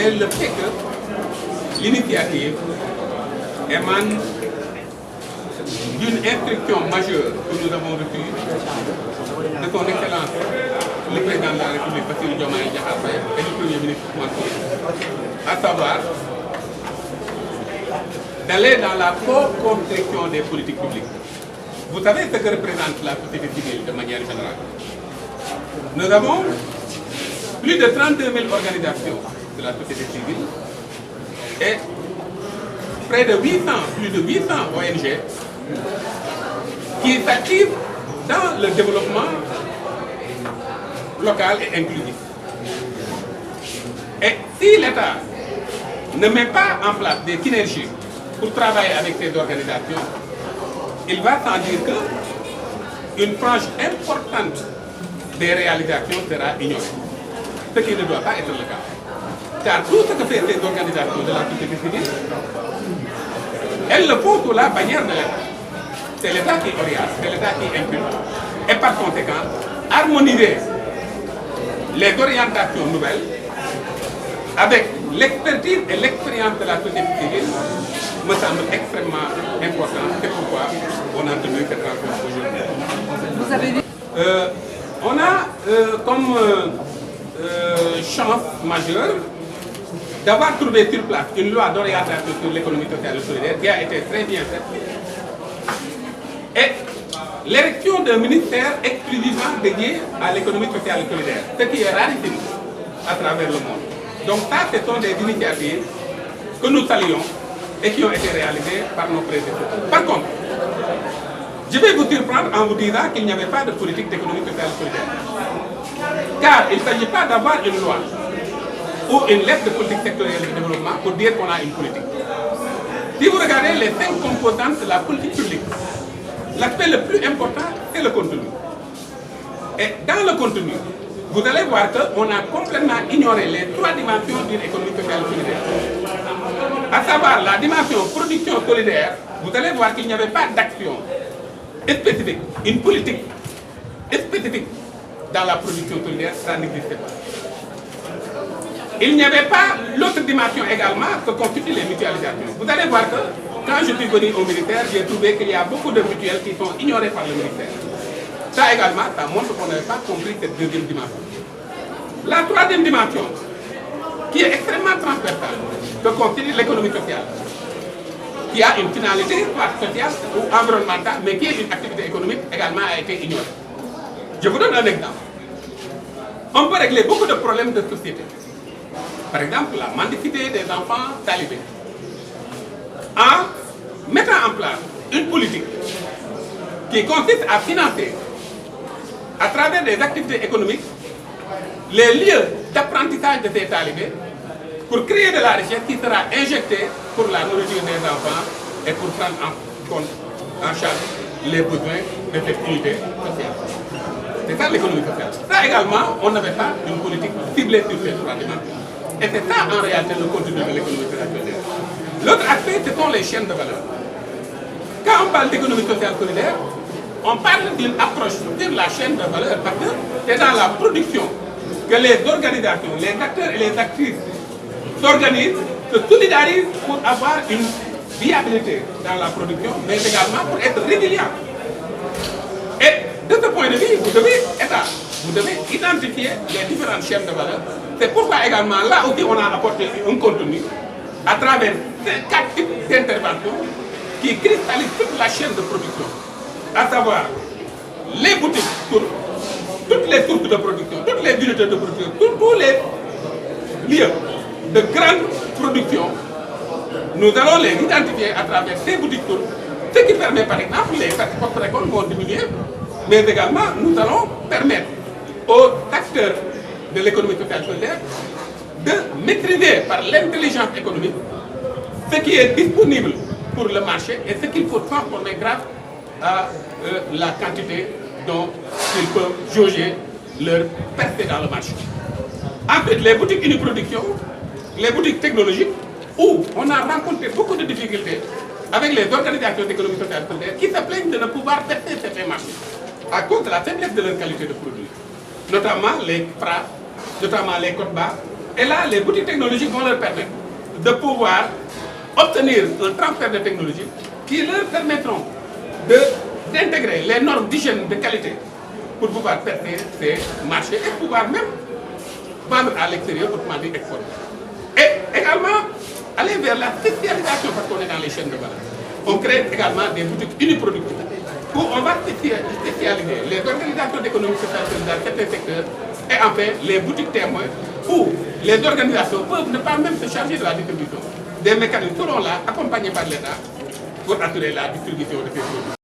mais le fait que l'initiative émane d'une instruction majeure que nous avons reçue de son Excellence le Président de la République, Bassirou Diomaye Diakhar Faye, et du Premier ministre Ousmane Sonko, à savoir d'aller dans la co-construction des politiques publiques. Vous savez ce que représente la société civile de manière générale. Nous avons plus de 32 000 organisations de la société civile et près de plus de 800 ONG qui s'activent dans le développement local et inclusif. Et si l'État ne met pas en place des synergies pour travailler avec ces organisations, il va sans dire qu'une frange importante des réalisations sera ignorée. Ce qui ne doit pas être le cas. Car tout ce que fait ces organisations de la société civile, elles le font sous la bannière de l'État. C'est l'État qui oriente, c'est l'État qui impulse. Et par conséquent, harmoniser les orientations nouvelles avec l'expertise et l'expérience de la société civile me semble extrêmement important. C'est pourquoi on a tenu cette rencontre aujourd'hui. Vous avez dit... On a comme chance majeure d'avoir trouvé sur place une loi d'orientation sur l'économie sociale et solidaire qui a été très bien faite. Et l'érection d'un ministère exclusivement dédié à l'économie sociale et solidaire, ce qui est rarissime à travers le monde. Donc ça, ce sont des initiatives que nous saluons et qui ont été réalisées par nos prédécesseurs. Par contre, je vais vous surprendre en vous disant qu'il n'y avait pas de politique d'économie sociale et solidaire. Car il ne s'agit pas d'avoir une loi ou une lettre de politique sectorielle de développement pour dire qu'on a une politique. Si vous regardez les 5 composantes de la politique publique, l'aspect le plus important, c'est le contenu. Et dans le contenu, vous allez voir qu'on a complètement ignoré les 3 dimensions d'une économie sociale solidaire. À savoir la dimension production solidaire, vous allez voir qu'il n'y avait pas d'action spécifique, une politique spécifique dans la production solidaire, ça n'existait pas. Il n'y avait pas l'autre dimension également que constituent les mutualisations. Vous allez voir que quand je suis venu au ministère, j'ai trouvé qu'il y a beaucoup de mutuelles qui sont ignorées par le ministère. Ça également, ça montre qu'on n'avait pas compris cette deuxième dimension. La troisième dimension, qui est extrêmement transversale, que constitue l'économie sociale, qui a une finalité soit sociale ou environnementale, mais qui est une activité économique également a été ignorée. Je vous donne un exemple. On peut régler beaucoup de problèmes de société. Par exemple, la mendicité des enfants talibés. En mettant en place une politique qui consiste à financer, à travers des activités économiques, les lieux d'apprentissage de ces talibés pour créer de la richesse qui sera injectée pour la nourriture des enfants et pour prendre en charge les besoins de cette unité sociale. C'est ça l'économie sociale. Ça également, on n'avait pas une politique ciblée sur ces 3 dimensions. Et c'est ça en réalité le contenu de l'économie sociale solidaire. L'autre aspect, ce sont les chaînes de valeur. Quand on parle d'économie sociale solidaire, on parle d'une approche sur la chaîne de valeur parce que c'est dans la production que les organisations, les acteurs et les actrices s'organisent, se solidarisent pour avoir une viabilité dans la production, mais également pour être résilients. Et de ce point de vue, vous devez identifier les différentes chaînes de valeur. C'est pourquoi également, là aussi, on a apporté un contenu à travers ces 4 types d'interventions qui cristallisent toute la chaîne de production, à savoir les boutiques pour toutes les sources de production, toutes les unités de production, tous les lieux de grande production. Nous allons les identifier à travers ces boutiques tours, ce qui permet par exemple, les certificats précoces vont diminuer, mais également nous allons permettre aux acteurs de l'économie sociale solidaire de maîtriser par l'intelligence économique ce qui est disponible pour le marché et ce qu'il faut transformer grâce à la quantité dont ils peuvent jauger leur percée dans le marché. Ensuite, les boutiques uniproduction, les boutiques technologiques, où on a rencontré beaucoup de difficultés avec les organisations d'économie sociale solidaire qui se plaignent de ne pouvoir percer certains marchés à cause de la faiblesse de leur qualité de produit, notamment les phrases, notamment les codes barres, Et là, les boutiques technologiques vont leur permettre de pouvoir obtenir un transfert de technologie qui leur permettront d'intégrer les normes d'hygiène de qualité pour pouvoir percer ces marchés et pouvoir même vendre à l'extérieur, autrement dit exporter. Et également, aller vers la spécialisation, parce qu'on est dans les chaînes de valeur. On crée également des boutiques uniproductives où on va spécialiser les organisations d'économie sociale dans certains secteurs et enfin les boutiques témoins où les organisations peuvent ne pas même se charger de la distribution. Des mécanismes seront là, accompagnés par l'État, pour assurer la distribution de ces produits.